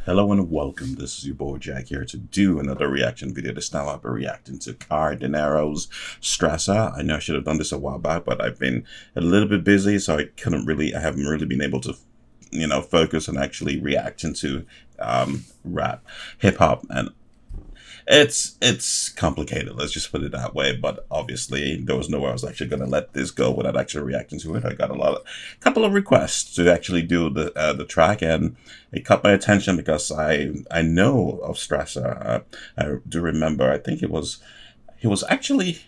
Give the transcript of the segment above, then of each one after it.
Hello and welcome. This is your boy Jack here to do another reaction video. This time I'll be reacting to Denero's Strasser. I know I should have done this a while back, but I've been a little bit busy, so I haven't really been able to, focus on actually reacting to rap, hip hop, and it's complicated. Let's just put it that way. But obviously, there was no way I was actually going to let this go without actually reacting to it. I got couple of requests to actually do the track, and it caught my attention because I know of Strasser. I do remember. I think he was actually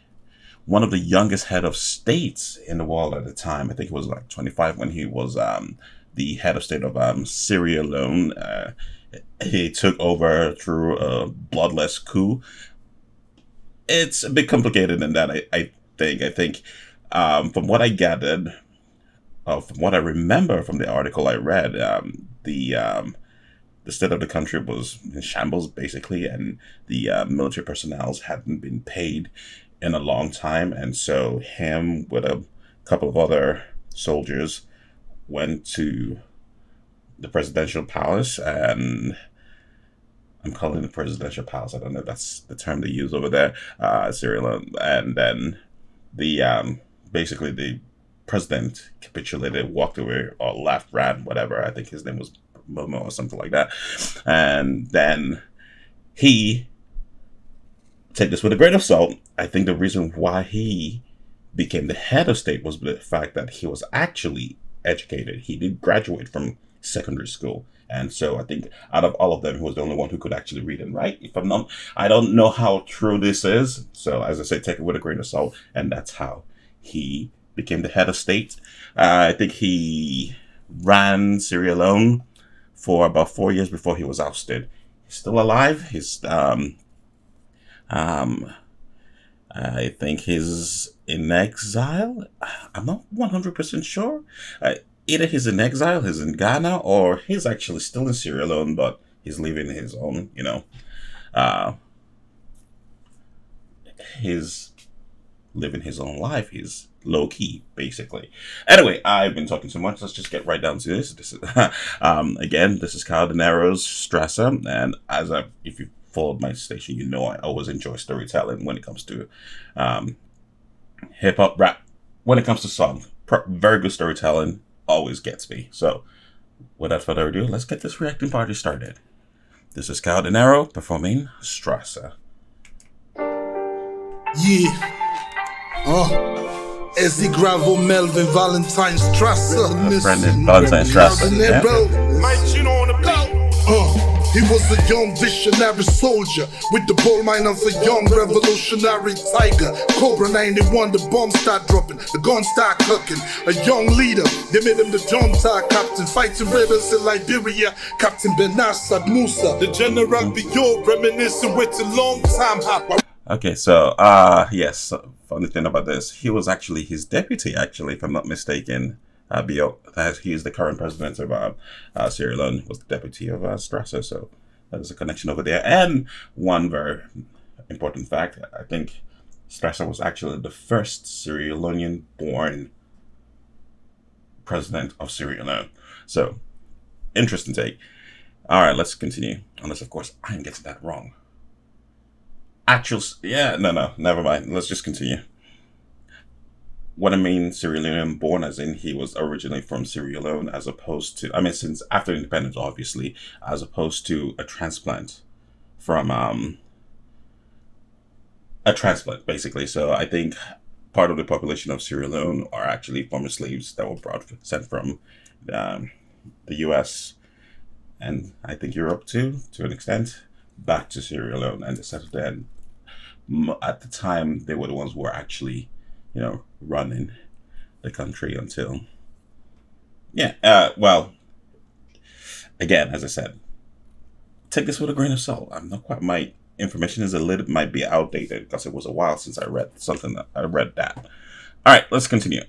one of the youngest head of states in the world at the time. I think he was like 25 when he was the head of state of Sierra Leone. He took over through a bloodless coup. It's a bit complicated than that. I think. From what I gathered, from what I remember from the article I read, the state of the country was in shambles basically, and the military personnel hadn't been paid in a long time, and so him with a couple of other soldiers went to the presidential palace, and I'm calling it the presidential palace. I don't know if that's the term they use over there, Sierra Leone. And then the basically the president capitulated, walked away, or left, ran, whatever. I think his name was Momo or something like that. And then he, take this with a grain of salt, I think the reason why he became the head of state was the fact that he was actually educated. He did graduate from secondary school, and so I think out of all of them, he was the only one who could actually read and write. If I'm not, I don't know how true this is, so as I say, take it with a grain of salt. And that's how he became the head of state. I think he ran Sierra Leone for about 4 years before he was ousted. He's still alive. I think he's in exile. I'm not 100% sure. Either he's in exile, he's in Ghana, or he's actually still in Sierra Leone, but he's living his own, he's living his own life. He's low key, basically. Anyway, I've been talking too much. Let's just get right down to this. This is, again, this is Denero's Strasser, and if you followed my station, you know I always enjoy storytelling when it comes to hip hop, rap. When it comes to song, very good storytelling always gets me. So, without further ado, let's get this reacting party started. This is Denero performing Strasser. Yeah. Ezzy Gravel, Melvin, Valentine Strasser. Brandon Valentine Strasser. He was a young visionary soldier with the ball mind of a young revolutionary tiger. Cobra 91, the bombs start dropping, the guns start cooking. A young leader, they made him the Junta captain, fighting rebels in Liberia. Captain Benassad Musa, the General Bio, reminiscing with a long time hop. Okay, so yes, funny thing about this, he was actually his deputy, actually, if I'm not mistaken. Bio, he is the current president of Sierra Leone, was the deputy of Strasser, so there's a connection over there. And one very important fact, I think Strasser was actually the first Sierra Leonean born president of Sierra Leone. So, interesting take. Alright, let's continue. Unless, of course, I'm getting that wrong. Never mind. Let's just continue. What I mean, Sierra Leone born, as in he was originally from Sierra Leone, as opposed to, since after independence, obviously, as opposed to a transplant from, basically. So I think part of the population of Sierra Leone are actually former slaves that were sent from the US and I think Europe too, to an extent, back to Sierra Leone, and they settled there. And at the time, they were the ones who were actually, running the country until, well, again, as I said, take this with a grain of salt. I'm not quite, my information is might be outdated because it was a while since I read that. All right, let's continue.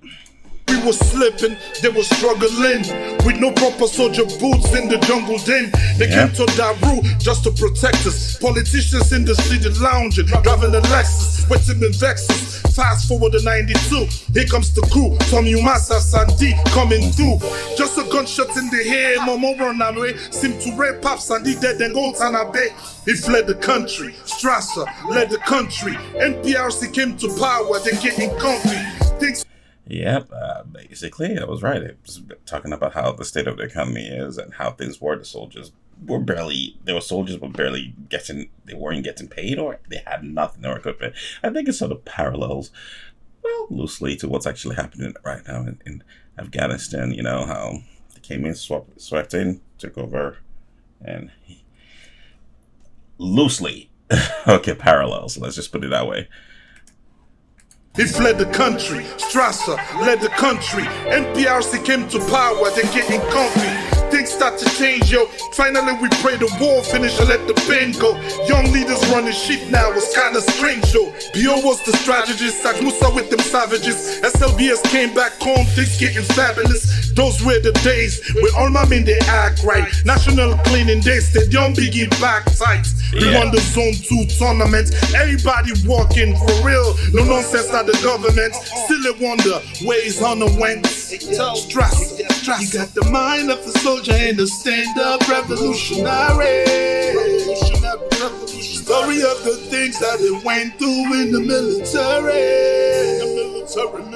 We were slipping, they were struggling with no proper soldier boots in the jungle den. They came to Daru just to protect us. Politicians in the city lounging, driving the Lexus, waiting in Vexus. Fast forward to 92, here comes the crew. Tommy Umasa Sandy coming through. Just a gunshot in the head, Momo run away. Seem to rape Pop Sandy dead and go Tanabe. He fled the country, Strasser led the country. NPRC came to power, they getting comfy. Things Yep, basically, I was right. It was talking about how the state of the economy is and how things were. The soldiers were barely, they weren't getting paid, or they had nothing or equipment. I think it sort of parallels, well, loosely to what's actually happening right now in Afghanistan. You know, how they came in, swept in, took over, and loosely, okay, parallels, let's just put it that way. he fled the country, Strasser led the country. NPRC came to power, they getting comfy. Things start to change, yo. Finally we pray the war finish and let the pain go. Young leaders running shit now was kinda strange, yo. BO was the strategist, Saj Musa with them savages. SLBS came back home, things getting fabulous. Those were the days when all my men they act right. National cleaning day, Stadium Biggie back tight. We won the Zone 2 tournament. Everybody walking for real. No nonsense at the government. Still a wonder where his honor went. Strasser, you got the mind of the soldier and the stand-up revolutionary. Story of the things that they went through in the military.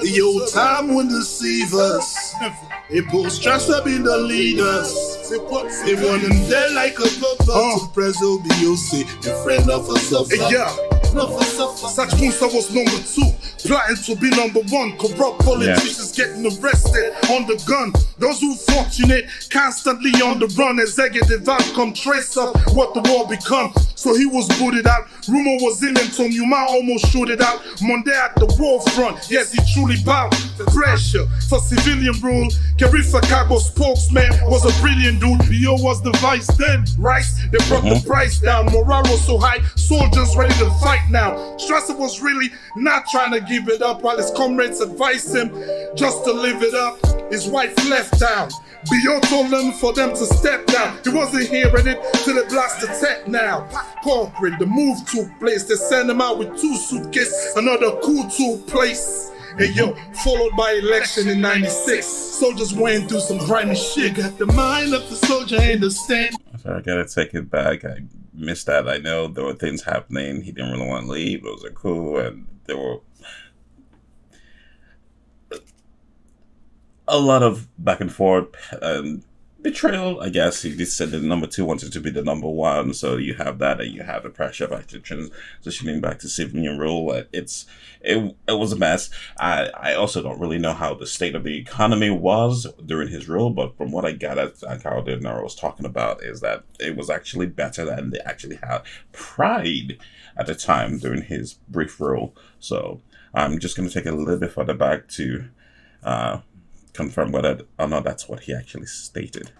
The old time wouldn't deceive us. They put Strasser in the leaders. They want him there like a brother to Prezo BOC, a friend of us. Yeah. Saj Musa was number 2, plotting to be number 1. Corrupt politicians getting arrested on the gun. Those who fortunate, constantly on the run. Executive outcome, trace up what the war become. So he was booted out. Rumor was in him, Tom Yuma almost shoot it out. Monday at the war front, yes, he truly bowed. Pressure for civilian rule. Karifa Kago spokesman was a brilliant dude. BO was the vice then, right? They brought the price down. Morale was so high, soldiers ready to fight now. Strasser was really not trying to give it up while his comrades advised him just to live it up. His wife left town. BO told them for them to step down. He wasn't hearing it till it blasted tech now. Corporate, the move took place. They sent him out with 2 suitcases. Another coup took place. Hey yo, followed by election in 96. Soldiers went through some grimy shit. Got the mind of the soldier and the stand. So I gotta take it back. I missed that. I know there were things happening. He didn't really want to leave. It was a coup, and there were a lot of back and forth and betrayal, I guess. He just said the number 2 wanted to be the number 1, so you have that, and you have the pressure of actually transitioning back to civilian rule. It was a mess. I also don't really know how the state of the economy was during his rule, but from what I got at Carl Denero was talking about is that it was actually better than they actually had pride at the time during his brief rule. So I'm just going to take it a little bit further back to confirm whether or not that's what he actually stated.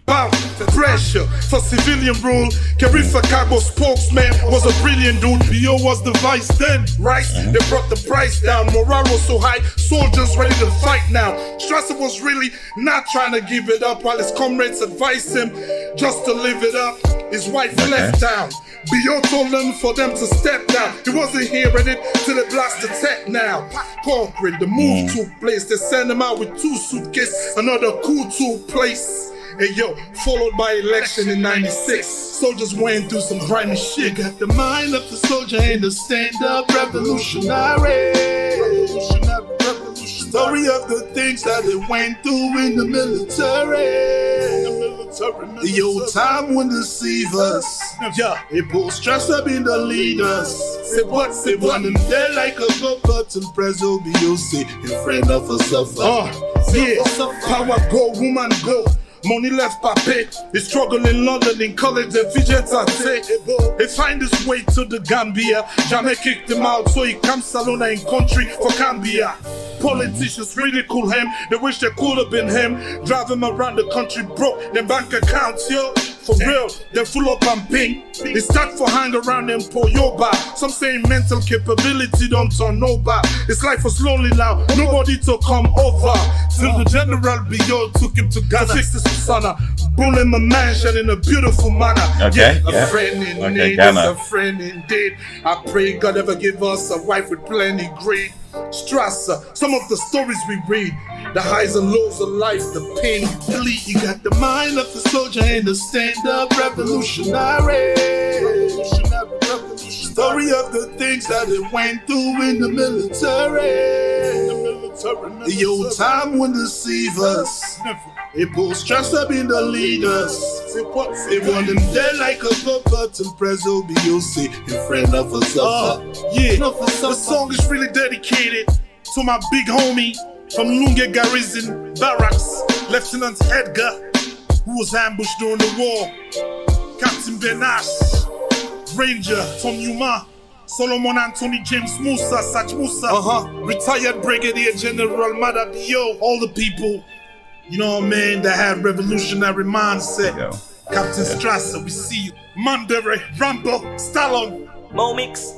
Pressure for civilian rule. Karifa Kago spokesman was a brilliant dude. BO was the vice then, right? They brought the price down. Morale was so high, soldiers ready to fight now. Strasser was really not trying to give it up while his comrades advised him just to live it up. His wife left town. BO told them for them to step down. He wasn't hearing it till it blasted tech now. Corporate, the move took place. They sent him out with 2 suitcases. Another coup took place. Hey yo, followed by election in 96. Soldiers went through some grimy shit. Got the mind of the soldier and the stand-up revolutionary. Story of the things that they went through in the military. The old time wouldn't deceive us. Yeah, they put Strasser in the leaders. Say what? They want him there like a brother to Prezo BOC, a friend of a suffer. Yeah, power go, woman go. Money left pape. He struggle in London, in college, the vigilance I take. He find his way to the Gambia. Jamaica kicked him out, so he comes Salona in country for Gambia. Politicians ridicule him, they wish they could have been him. Drive him around the country broke, them bank accounts, yo. For real, they're full up on pink. It's start for hang around and pour your bar. Some saying mental capability don't turn no bar. His life was lonely now, nobody to come over. Till the general Bio took him to Ghana. Fix this persona, bull him a mansion in a beautiful manner. Okay, A friend in need is a friend indeed. I pray God ever give us a wife with plenty greed. Strasser, some of the stories we read, the highs and lows of life, the pain we bleed. You got the mind of the soldier and the stand-up revolutionary. Story of the things that it went through in the military. The old time wouldn't deceive us. It pulls Strasser being the leaders. It want them dead like a puppet and Prezzo B.O.C. in front of us. The song is really dedicated to my big homie from Lunge Garrison Barracks, Lieutenant Edgar, who was ambushed during the war, Captain Benash, Ranger Tom Yuma, Solomon Anthony James Musa, Sach Musa, retired Brigadier General Madabio, all the people, you know what I mean, that had revolutionary mindset. Captain Strasser, we see you. Mandere, Rambo, Stallone, Momix.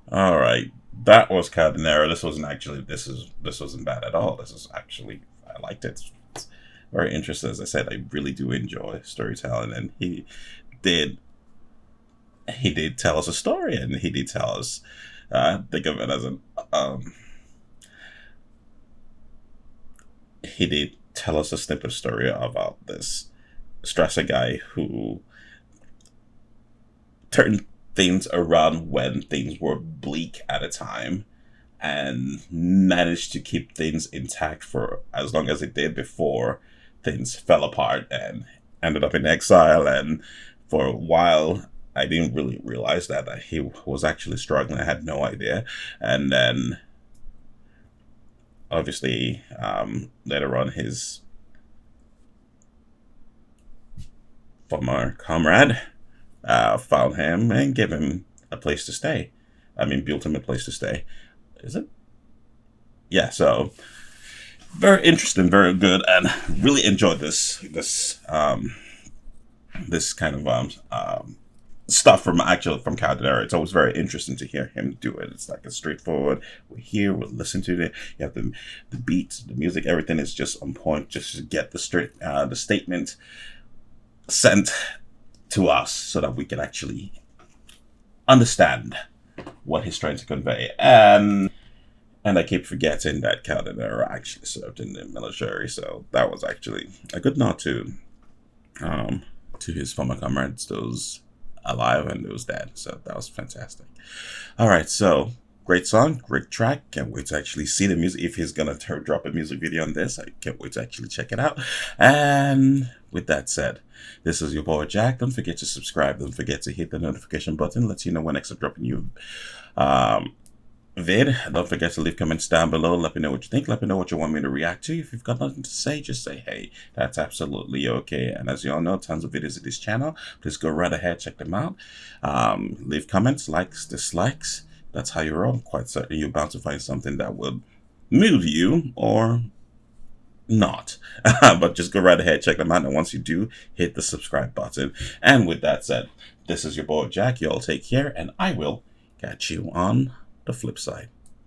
All right, that was Denero. This wasn't bad at all. This is actually, I liked it. It's very interesting. As I said, I really do enjoy storytelling, and he did tell us a story, and he did tell us, think of it as he did tell us a snippet story about this Strasser guy who turned things around when things were bleak at a time and managed to keep things intact for as long as it did before things fell apart and ended up in exile. And for a while I didn't really realize that he was actually struggling. I had no idea. And then obviously later on his former comrade found him and gave him a place to stay. Built him a place to stay. Is it? Yeah, so very interesting, very good, and really enjoyed this kind of stuff from Denero. It's always very interesting to hear him do it. It's like a straightforward, we're here, we'll listen to it. You have the beats, the music, everything is just on point, just to get the statement sent to us so that we can actually understand what he's trying to convey. And I keep forgetting that Denero actually served in the military, so that was actually a good nod to his former comrades, those alive and those dead. So that was fantastic. All right, so great song, great track. Can't wait to actually see the music. If he's gonna drop a music video on this, I can't wait to actually check it out. And with that said, this is your boy Jack. Don't forget to subscribe. Don't forget to hit the notification button. Lets you know when next I drop a new vid. Don't forget to leave comments down below. Let me know what you think. Let me know what you want me to react to. If you've got nothing to say, just say hey. That's absolutely okay. And as you all know, tons of videos at this channel. Please go right ahead, check them out. Leave comments, likes, dislikes. That's how you roll. I'm quite certain you're bound to find something that will move you or not. But just go right ahead, check them out. And once you do, hit the subscribe button. And with that said, this is your boy Jack. You all take care, and I will catch you on the flip side.